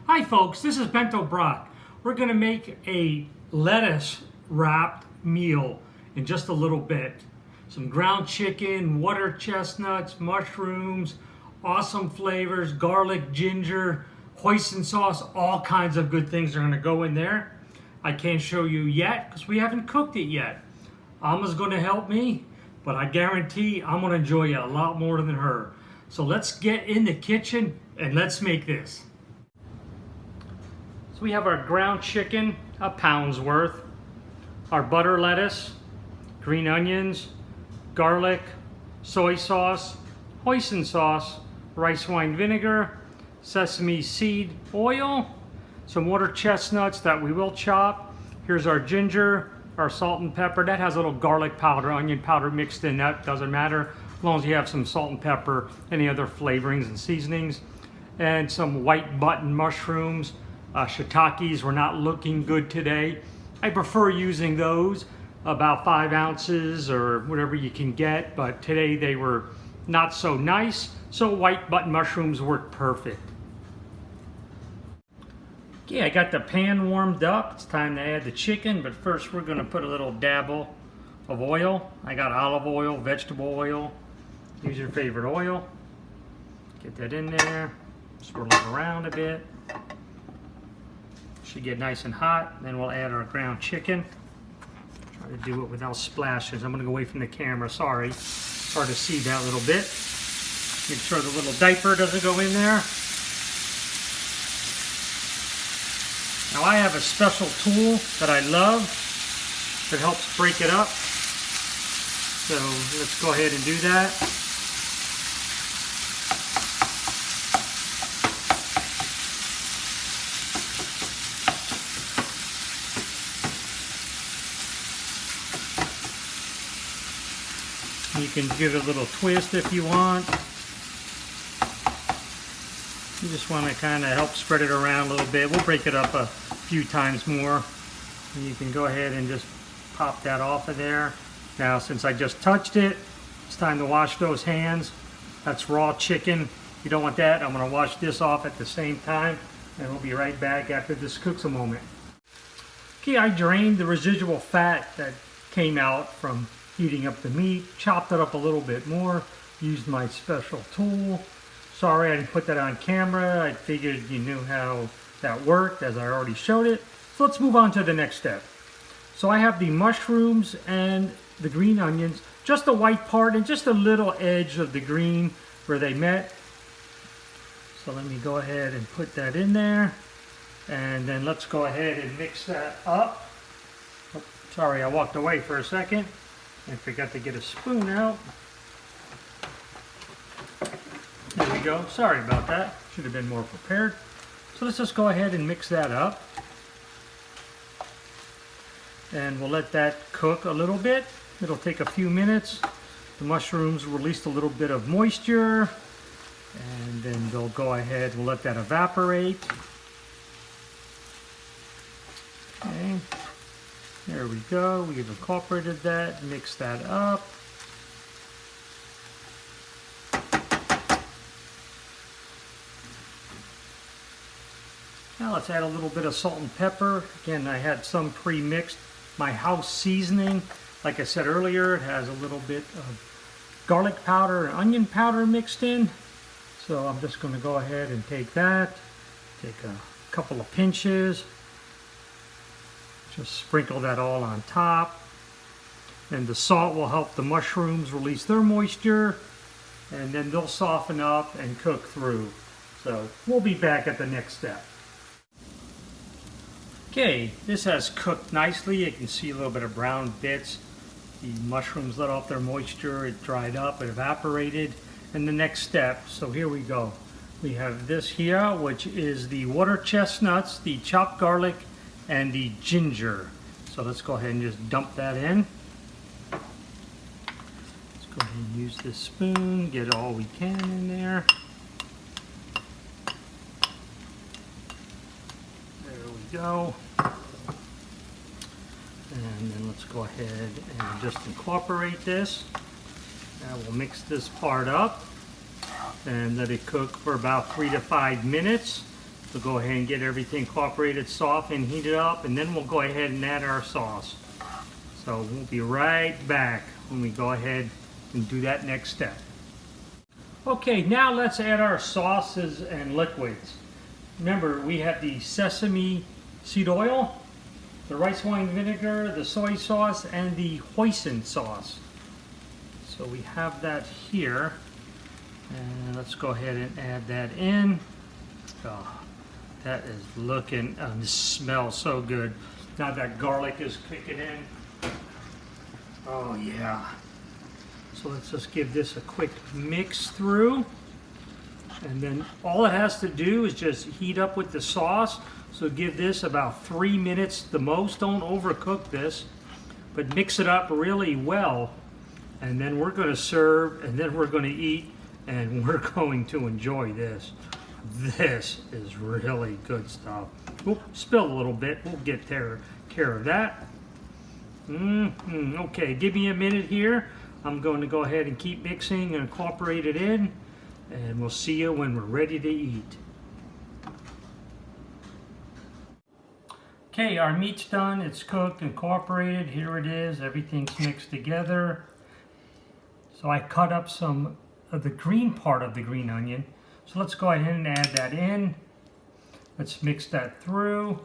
Hi folks, this is BentoBrocke. We're going to make a lettuce wrapped meal in just a little bit. Some ground chicken, water chestnuts, mushrooms, awesome flavors, garlic, ginger, hoisin sauce, all kinds of good things are going to go in there. I can't show you yet because we haven't cooked it yet. Alma's going to help me, but I guarantee I'm going to enjoy it a lot more than her. So let's get in the kitchen and let's make this. So we have our ground chicken, a pound's worth, our butter lettuce, green onions, garlic, soy sauce, hoisin sauce, rice wine vinegar, sesame seed oil, some water chestnuts that we will chop. Here's our ginger, our salt and pepper. That has a little garlic powder, onion powder mixed in. That doesn't matter as long as you have some salt and pepper, any other flavorings and seasonings, and some white button mushrooms. Shiitakes were not looking good today. I prefer using those, about 5 ounces or whatever you can get, but today they were not so nice, so white button mushrooms work perfect. Okay, I got the pan warmed up. It's time to add the chicken, but first we're going to put a little dabble of oil. I got olive oil, vegetable oil. Use your favorite oil. Get that in there, swirl it around a bit. Should get nice and hot. Then we'll add our ground chicken. Try to do it without splashes. I'm going to go away from the camera. Sorry. It's hard to see that a little bit. Make sure the little diaper doesn't go in there. Now I have a special tool that I love that helps break it up. So let's go ahead and do that. You can give it a little twist if you want. You just want to kind of help spread it around a little bit. We'll break it up a few times more. And you can go ahead and just pop that off of there. Now, since I just touched it, it's time to wash those hands. That's raw chicken. You don't want that. I'm going to wash this off at the same time, and we'll be right back after this cooks a moment. Okay, I drained the residual fat that came out from heating up the meat, chopped it up a little bit more, used my special tool. Sorry I didn't put that on camera. I figured you knew how that worked as I already showed it. So let's move on to the next step. So I have the mushrooms and the green onions, just the white part and just a little edge of the green where they met. So let me go ahead and put that in there. And then let's go ahead and mix that up. Oh, sorry, I walked away for a second. I forgot to get a spoon out. There we go. Sorry about that. Should have been more prepared. So let's just go ahead and mix that up. And we'll let that cook a little bit. It'll take a few minutes. The mushrooms released a little bit of moisture. And then they'll go ahead, we'll let that evaporate. Okay. There we go. We've incorporated that. Mix that up. Now let's add a little bit of salt and pepper. Again, I had some pre-mixed. My house seasoning, like I said earlier, it has a little bit of garlic powder and onion powder mixed in. So I'm just going to go ahead and take that. Take a couple of pinches. Just sprinkle that all on top. And the salt will help the mushrooms release their moisture. And then they'll soften up and cook through. So we'll be back at the next step. Okay, this has cooked nicely. You can see a little bit of brown bits. The mushrooms let off their moisture. It dried up, it evaporated. And the next step, so here we go. We have this here, which is the water chestnuts, the chopped garlic, and the ginger. So let's go ahead and just dump that in. Let's go ahead and use this spoon, get all we can in there. There we go. And then let's go ahead and just incorporate this. Now we'll mix this part up and let it cook for about 3 to 5 minutes. So go ahead and get everything incorporated soft and heat it up, and then we'll go ahead and add our sauce. So we'll be right back when we go ahead and do that next step. Okay, now let's add our sauces and liquids. Remember, we have the sesame seed oil, the rice wine vinegar, the soy sauce, and the hoisin sauce. So we have that here. And let's go ahead and add that in. Oh, that is looking, this smells so good. Now that garlic is kicking in. Oh yeah. So let's just give this a quick mix through. And then all it has to do is just heat up with the sauce. So give this about 3 minutes the most. Don't overcook this, but mix it up really well. And then we're going to serve, and then we're going to eat, and we're going to enjoy this. This is really good stuff. Oop, spilled a little bit. We'll get care of that. Okay, give me a minute here. I'm going to go ahead and keep mixing and incorporate it in, and we'll see you when we're ready to eat. Okay, our meat's done. It's cooked, incorporated. Here it is. Everything's mixed together. So I cut up some of the green part of the green onion. So let's go ahead and add that in. Let's mix that through.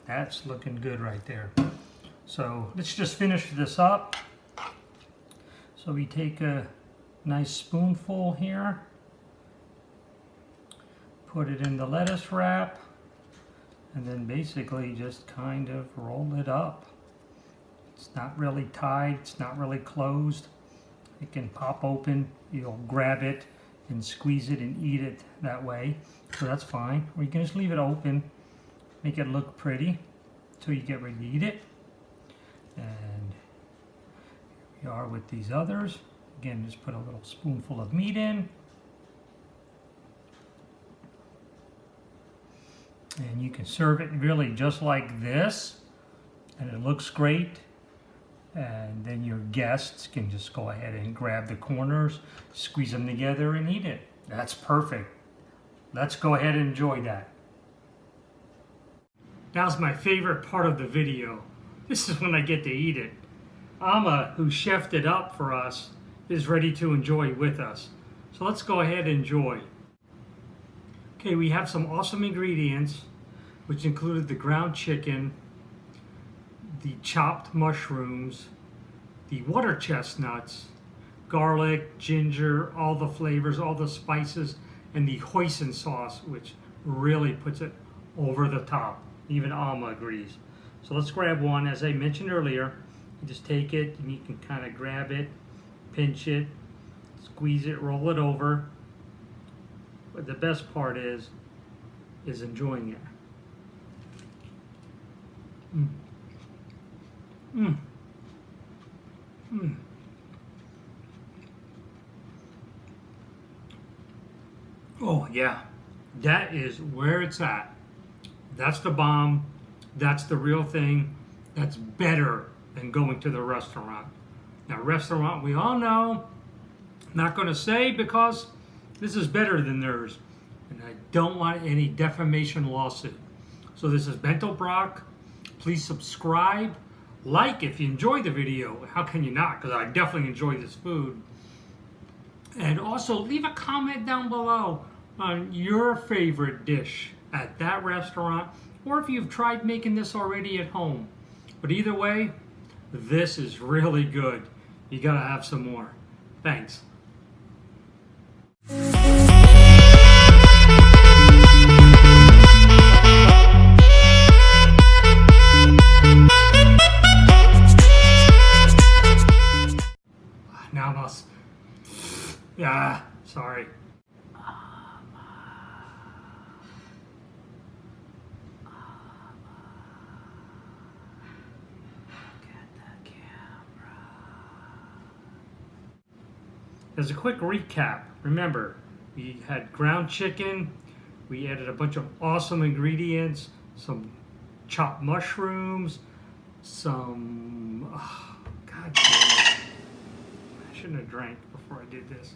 That's looking good right there. So let's just finish this up. So we take a nice spoonful here, put it in the lettuce wrap, and then basically just kind of roll it up. It's not really tied, it's not really closed. It can pop open, you'll grab it and squeeze it and eat it that way. So that's fine. Or you can just leave it open, make it look pretty until you get ready to eat it. And here we are with these others. Again, just put a little spoonful of meat in. And you can serve it really just like this, and it looks great. And then your guests can just go ahead and grab the corners, squeeze them together, and eat it. That's perfect. Let's go ahead and enjoy that. Now's my favorite part of the video. This is when I get to eat it. Amma, who chefed it up for us, is ready to enjoy with us. So let's go ahead and enjoy. Okay, we have some awesome ingredients, which included the ground chicken, the chopped mushrooms, the water chestnuts, garlic, ginger, all the flavors, all the spices, and the hoisin sauce, which really puts it over the top. Even Alma agrees. So let's grab one. As I mentioned earlier, you just take it and you can kind of grab it, pinch it, squeeze it, roll it over. But the best part is enjoying it. Oh yeah, that is where it's at. That's the bomb. That's the real thing. That's better than going to the restaurant. Now, restaurant, we all know, not going to say because this is better than theirs. And I don't want any defamation lawsuit. So this is BentoBrocke. Please subscribe. Like if you enjoyed the video. How can you not? Because I definitely enjoy this food. And also leave a comment down below on your favorite dish at that restaurant, or if you've tried making this already at home. But either way, this is really good. You gotta have some more. Thanks. Now I must. Yeah, sorry. As a quick recap, remember, we had ground chicken, we added a bunch of awesome ingredients, some chopped mushrooms, some, oh, God damn it. I shouldn't have drank before I did this.